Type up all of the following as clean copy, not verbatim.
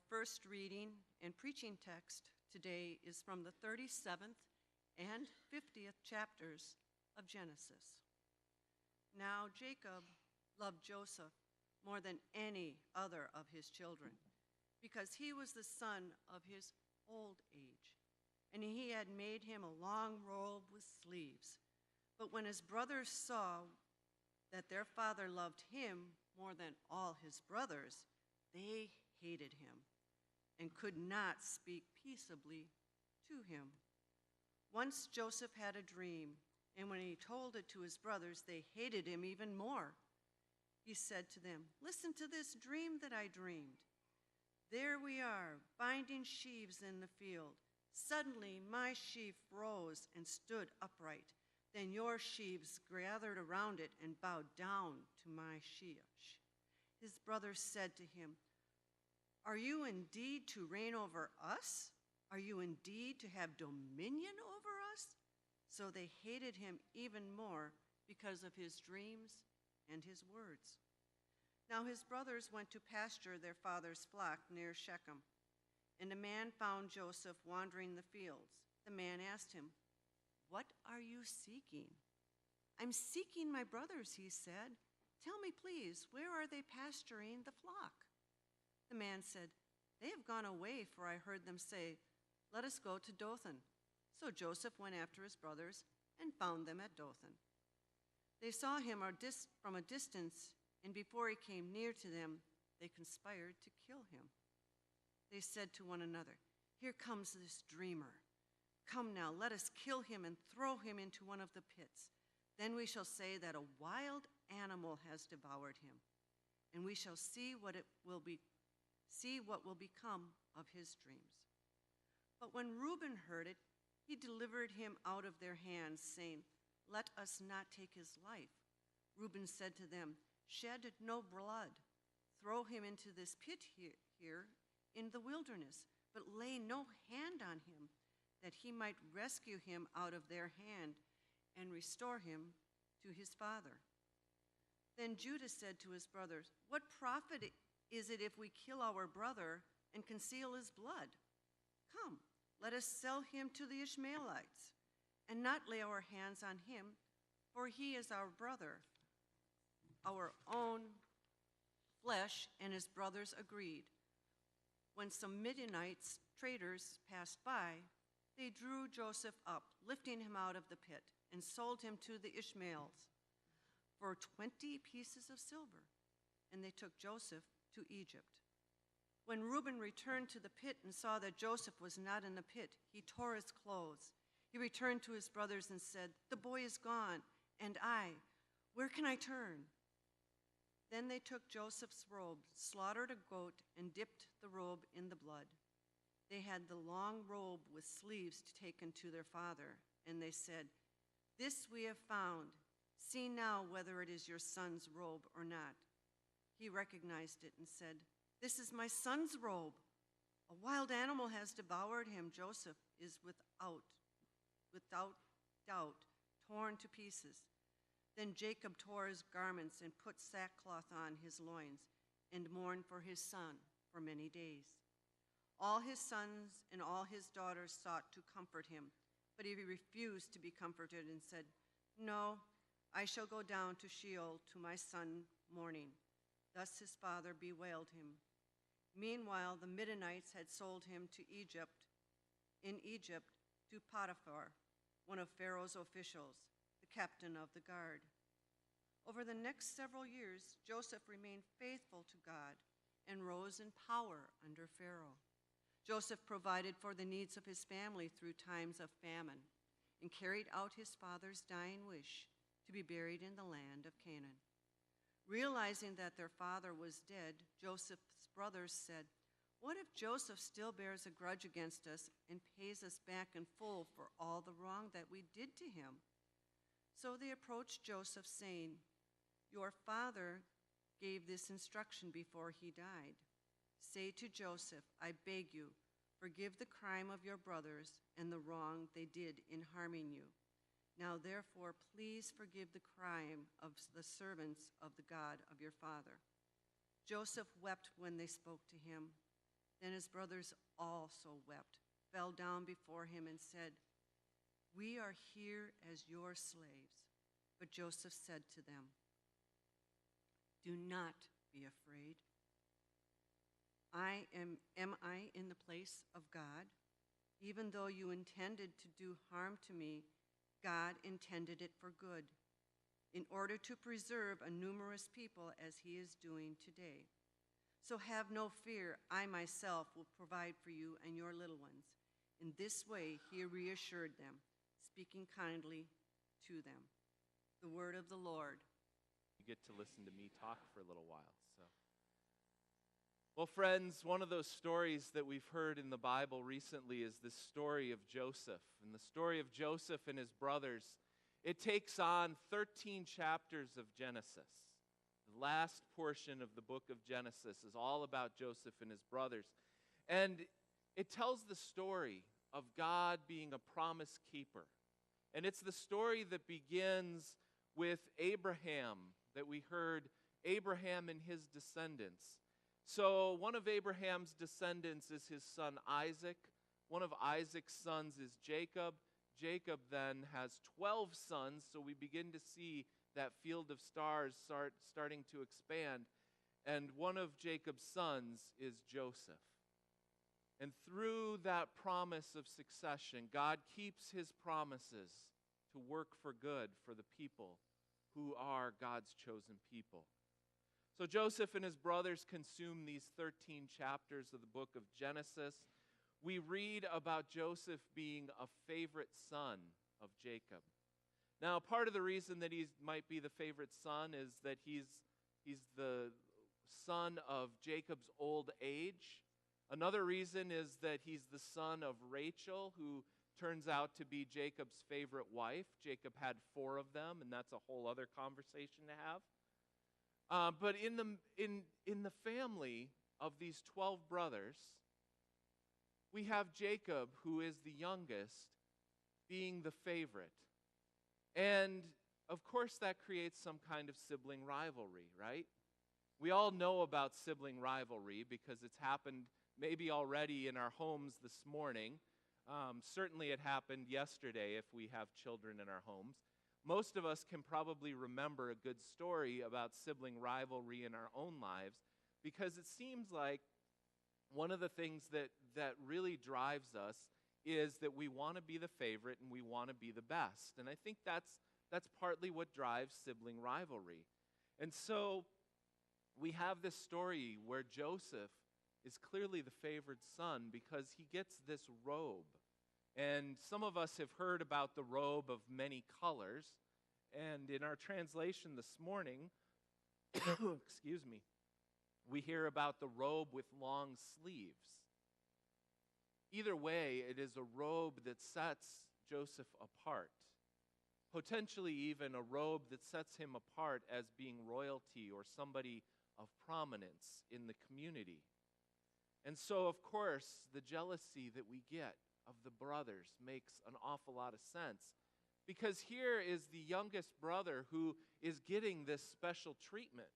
first reading and preaching text today is from the 37th and 50th chapters of Genesis. Now Jacob loved Joseph more than any other of his children, because he was the son of his old age, and he had made him a long robe with sleeves. But when his brothers saw that their father loved him more than all his brothers, they hated him and could not speak peaceably to him. Once Joseph had a dream, and when he told it to his brothers, they hated him even more. He said to them, "Listen to this dream that I dreamed. There we are, binding sheaves in the field. Suddenly my sheaf rose and stood upright. Then your sheaves gathered around it and bowed down to my sheaves." His brothers said to him, "Are you indeed to reign over us? Are you indeed to have dominion over us?" So they hated him even more because of his dreams and his words. Now his brothers went to pasture their father's flock near Shechem, and a man found Joseph wandering the fields. The man asked him, "What are you seeking?" "I'm seeking my brothers," he said. "Tell me, please, where are they pasturing the flock?" The man said, "They have gone away, for I heard them say, 'Let us go to Dothan.'" So Joseph went after his brothers and found them at Dothan. They saw him from a distance, and before he came near to them, they conspired to kill him. They said to one another, "Here comes this dreamer. Come now, let us kill him and throw him into one of the pits. Then we shall say that a wild animal has devoured him, and we shall see what will become of his dreams." But when Reuben heard it, he delivered him out of their hands, saying, "Let us not take his life." Reuben said to them, "Shed no blood. Throw him into this pit here in the wilderness, but lay no hand on him, that he might rescue him out of their hand and restore him to his father." Then Judah said to his brothers, "What profit is it if we kill our brother and conceal his blood? Come, let us sell him to the Ishmaelites and not lay our hands on him, for he is our brother." Our own flesh and his brothers agreed. When some Midianites, traders, passed by, they drew Joseph up, lifting him out of the pit, and sold him to the Ishmaelites for 20 pieces of silver, and they took Joseph to Egypt. When Reuben returned to the pit and saw that Joseph was not in the pit, he tore his clothes. He returned to his brothers and said, "The boy is gone, and where can I turn?" Then they took Joseph's robe, slaughtered a goat, and dipped the robe in the blood. They had the long robe with sleeves taken to their father, and they said, "This we have found. See now whether it is your son's robe or not." He recognized it and said, "This is my son's robe. A wild animal has devoured him." Joseph is without doubt torn to pieces. Then Jacob tore his garments and put sackcloth on his loins and mourned for his son for many days. All his sons and all his daughters sought to comfort him, but he refused to be comforted and said, "No, I shall go down to Sheol to my son mourning." Thus his father bewailed him. Meanwhile, the Midianites had sold him to in Egypt to Potiphar, one of Pharaoh's officials, the captain of the guard. Over the next several years, Joseph remained faithful to God and rose in power under Pharaoh. Joseph provided for the needs of his family through times of famine and carried out his father's dying wish to be buried in the land of Canaan. Realizing that their father was dead, Joseph's brothers said, "What if Joseph still bears a grudge against us and pays us back in full for all the wrong that we did to him?" So they approached Joseph, saying, "Your father gave this instruction before he died. Say to Joseph, 'I beg you, forgive the crime of your brothers and the wrong they did in harming you. Now therefore, please forgive the crime of the servants of the God of your father.'" Joseph wept when they spoke to him. Then his brothers also wept, fell down before him, and said, "We are here as your slaves." But Joseph said to them, "Do not be afraid. Am I in the place of God? Even though you intended to do harm to me, God intended it for good, in order to preserve a numerous people as he is doing today. So have no fear, I myself will provide for you and your little ones." In this way he reassured them, speaking kindly to them. The word of the Lord. You get to listen to me talk for a little while. Well, friends, one of those stories that we've heard in the Bible recently is the story of Joseph. And the story of Joseph and his brothers, it takes on 13 chapters of Genesis. The last portion of the book of Genesis is all about Joseph and his brothers. And it tells the story of God being a promise keeper. And it's the story that begins with Abraham, that we heard Abraham and his descendants. So one of Abraham's descendants is his son Isaac. One of Isaac's sons is Jacob. Jacob then has 12 sons, so we begin to see that field of stars starting to expand. And one of Jacob's sons is Joseph. And through that promise of succession, God keeps his promises to work for good for the people who are God's chosen people. So Joseph and his brothers consume these 13 chapters of the book of Genesis. We read about Joseph being a favorite son of Jacob. Now, part of the reason that he might be the favorite son is that he's the son of Jacob's old age. Another reason is that he's the son of Rachel, who turns out to be Jacob's favorite wife. Jacob had 4 of them, and that's a whole other conversation to have. But in the family of these 12 brothers, we have Jacob, who is the youngest, being the favorite. And, of course, that creates some kind of sibling rivalry, right? We all know about sibling rivalry because it's happened maybe already in our homes this morning. Certainly it happened yesterday if we have children in our homes. Most of us can probably remember a good story about sibling rivalry in our own lives because it seems like one of the things that really drives us is that we want to be the favorite and we want to be the best. And I think that's partly what drives sibling rivalry. And so we have this story where Joseph is clearly the favored son because he gets this robe. And some of us have heard about the robe of many colors. And in our translation this morning, excuse me, we hear about the robe with long sleeves. Either way, it is a robe that sets Joseph apart. Potentially even a robe that sets him apart as being royalty or somebody of prominence in the community. And so, of course, the jealousy that we get of the brothers makes an awful lot of sense. Because here is the youngest brother who is getting this special treatment.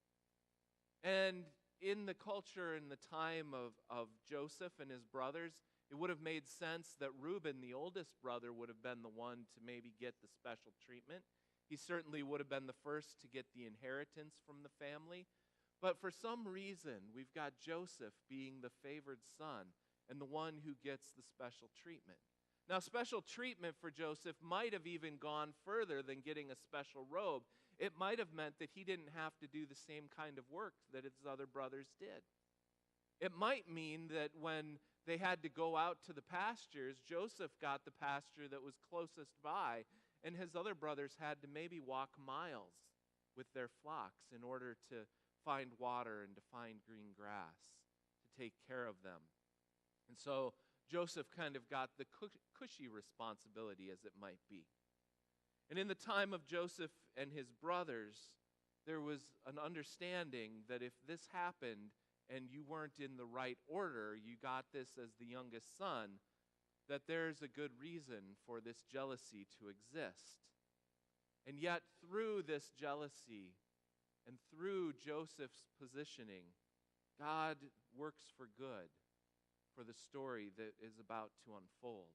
And in the culture and the time of Joseph and his brothers, it would have made sense that Reuben, the oldest brother, would have been the one to maybe get the special treatment. He certainly would have been the first to get the inheritance from the family. But for some reason, we've got Joseph being the favored son and the one who gets the special treatment. Now, special treatment for Joseph might have even gone further than getting a special robe. It might have meant that he didn't have to do the same kind of work that his other brothers did. It might mean that when they had to go out to the pastures, Joseph got the pasture that was closest by, and his other brothers had to maybe walk miles with their flocks in order to find water and to find green grass, to take care of them. And so Joseph kind of got the cushy responsibility, as it might be. And in the time of Joseph and his brothers, there was an understanding that if this happened and you weren't in the right order, you got this as the youngest son, that there's a good reason for this jealousy to exist. And yet, through this jealousy and through Joseph's positioning, God works for good. for the story that is about to unfold.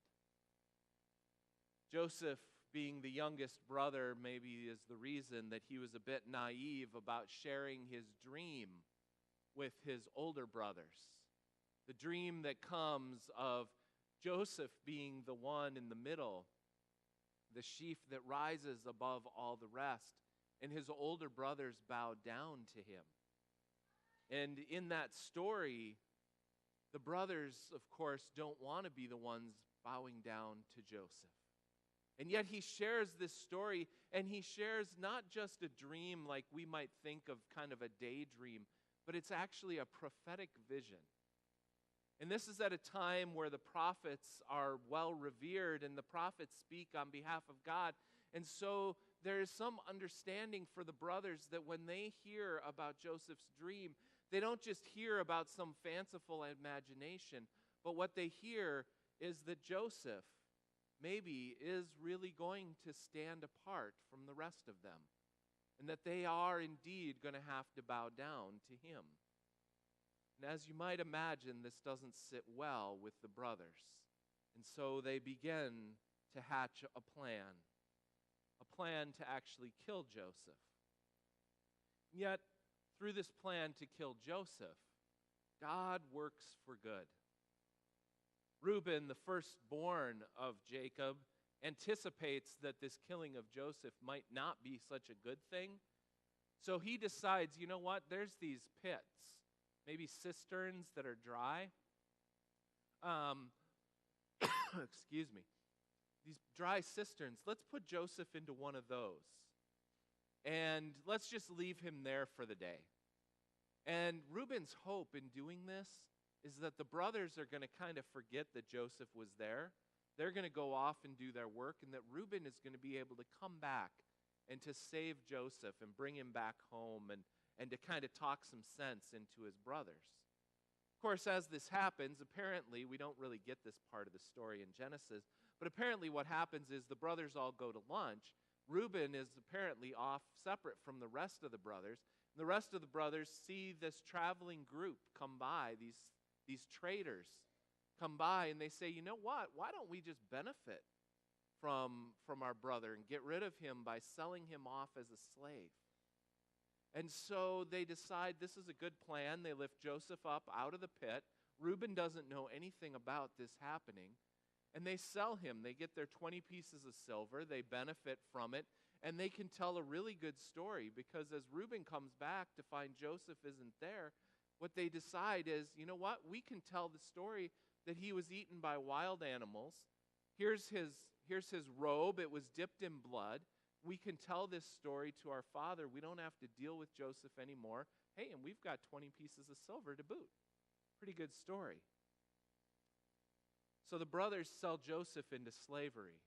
Joseph, being the youngest brother, maybe is the reason that he was a bit naive about sharing his dream with his older brothers. The dream that comes of Joseph being the one in the middle, the sheaf that rises above all the rest, and his older brothers bow down to him. And in that story, the brothers, of course, don't want to be the ones bowing down to Joseph. And yet he shares this story, and he shares not just a dream like we might think of kind of a daydream, but it's actually a prophetic vision. And this is at a time where the prophets are well revered, and the prophets speak on behalf of God. And so there is some understanding for the brothers that when they hear about Joseph's dream, they don't just hear about some fanciful imagination, but what they hear is that Joseph maybe is really going to stand apart from the rest of them, and that they are indeed going to have to bow down to him. And as you might imagine, this doesn't sit well with the brothers. And so they begin to hatch a plan to actually kill Joseph. Yet, through this plan to kill Joseph, God works for good. Reuben, the firstborn of Jacob, anticipates that this killing of Joseph might not be such a good thing. So he decides, you know what, there's these pits, maybe cisterns that are dry. Excuse me. These dry cisterns, let's put Joseph into one of those. And let's just leave him there for the day. And Reuben's hope in doing this is that the brothers are going to kind of forget that Joseph was there. They're going to go off and do their work, and that Reuben is going to be able to come back and to save Joseph and bring him back home and to kind of talk some sense into his brothers. Of course, as this happens, apparently, we don't really get this part of the story in Genesis, but apparently what happens is the brothers all go to lunch. Reuben is apparently off separate from the rest of the brothers. The rest of the brothers see this traveling group come by, these traders come by, and they say, you know what, why don't we just benefit from our brother and get rid of him by selling him off as a slave? And so they decide this is a good plan. They lift Joseph up out of the pit. Reuben doesn't know anything about this happening. And they sell him. They get their 20 pieces of silver. They benefit from it. And they can tell a really good story, because as Reuben comes back to find Joseph isn't there, what they decide is, you know what, we can tell the story that he was eaten by wild animals. Here's his robe. It was dipped in blood. We can tell this story to our father. We don't have to deal with Joseph anymore. Hey, and we've got 20 pieces of silver to boot. Pretty good story. So the brothers sell Joseph into slavery.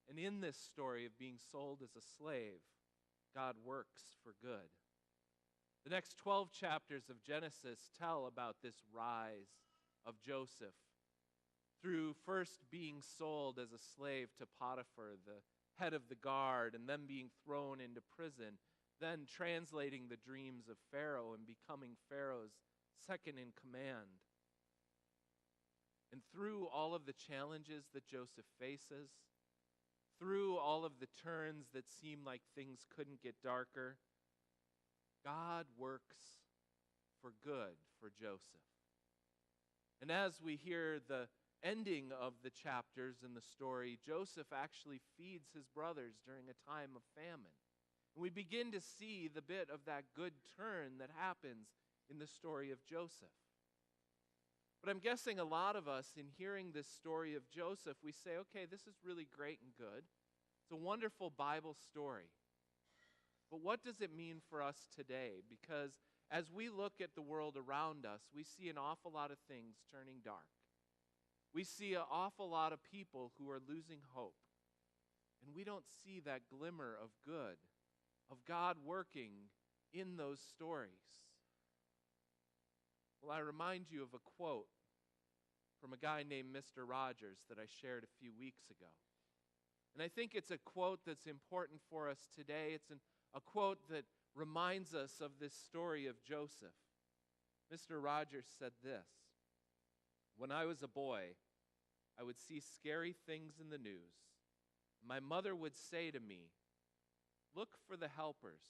And in this story of being sold as a slave, God works for good. The next 12 chapters of Genesis tell about this rise of Joseph through first being sold as a slave to Potiphar, the head of the guard, and then being thrown into prison, then translating the dreams of Pharaoh and becoming Pharaoh's second in command. And through all of the challenges that Joseph faces, through all of the turns that seem like things couldn't get darker, God works for good for Joseph. And as we hear the ending of the chapters in the story, Joseph actually feeds his brothers during a time of famine. And we begin to see the bit of that good turn that happens in the story of Joseph. But I'm guessing a lot of us, in hearing this story of Joseph, we say, okay, this is really great and good. It's a wonderful Bible story. But what does it mean for us today? Because as we look at the world around us, we see an awful lot of things turning dark. We see an awful lot of people who are losing hope. And we don't see that glimmer of good, of God working in those stories. Well, I remind you of a quote from a guy named Mr. Rogers that I shared a few weeks ago. And I think it's a quote that's important for us today. It's a quote that reminds us of this story of Joseph. Mr. Rogers said this: When I was a boy, I would see scary things in the news. My mother would say to me, "Look for the helpers.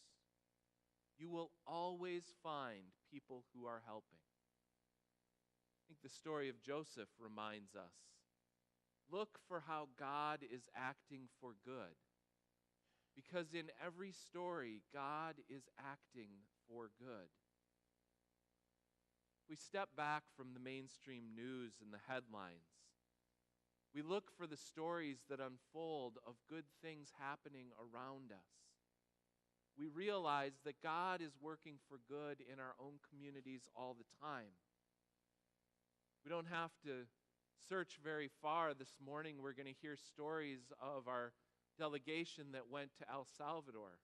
You will always find people who are helping." I think the story of Joseph reminds us, look for how God is acting for good. Because in every story, God is acting for good. We step back from the mainstream news and the headlines. We look for the stories that unfold of good things happening around us. We realize that God is working for good in our own communities all the time. We don't have to search very far. This morning we're going to hear stories of our delegation that went to El Salvador.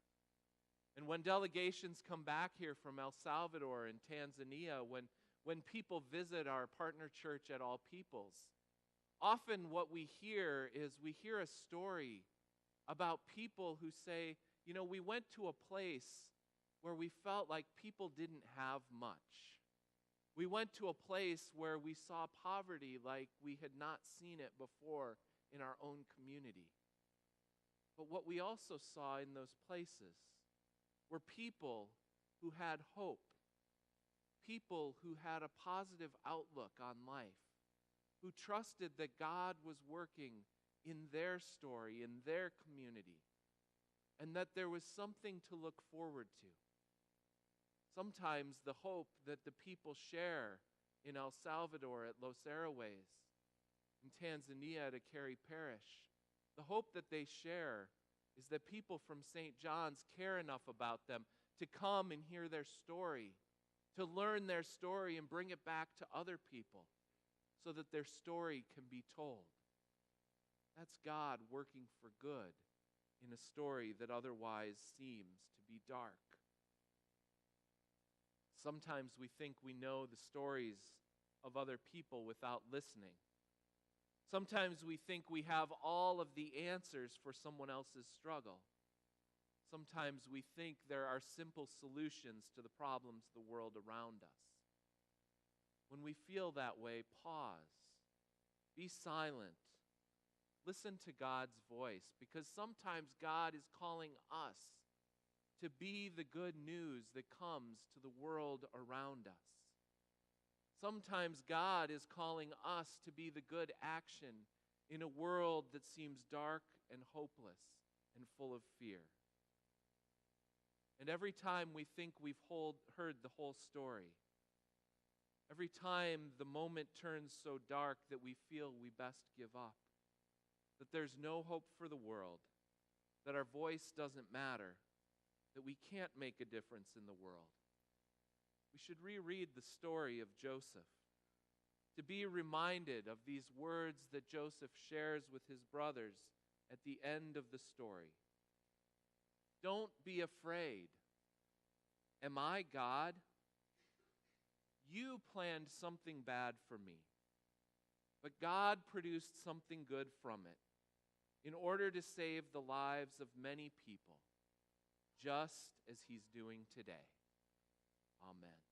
And when delegations come back here from El Salvador and Tanzania, when people visit our partner church at All Peoples, often what we hear is we hear a story about people who say, you know, we went to a place where we felt like people didn't have much. We went to a place where we saw poverty like we had not seen it before in our own community. But what we also saw in those places were people who had hope, people who had a positive outlook on life, who trusted that God was working in their story, in their community, and that there was something to look forward to. Sometimes the hope that the people share in El Salvador at Los Airways, in Tanzania at Akari Parish, the hope that they share is that people from St. John's care enough about them to come and hear their story, to learn their story and bring it back to other people so that their story can be told. That's God working for good in a story that otherwise seems to be dark. Sometimes we think we know the stories of other people without listening. Sometimes we think we have all of the answers for someone else's struggle. Sometimes we think there are simple solutions to the problems of the world around us. When we feel that way, pause. Be silent. Listen to God's voice, because sometimes God is calling us to be the good news that comes to the world around us. Sometimes God is calling us to be the good action in a world that seems dark and hopeless and full of fear. And every time we think we've heard the whole story, every time the moment turns so dark that we feel we best give up, that there's no hope for the world, that our voice doesn't matter, that we can't make a difference in the world, we should reread the story of Joseph to be reminded of these words that Joseph shares with his brothers at the end of the story. Don't be afraid. Am I God? You planned something bad for me, but God produced something good from it in order to save the lives of many people, just as He's doing today. Amen.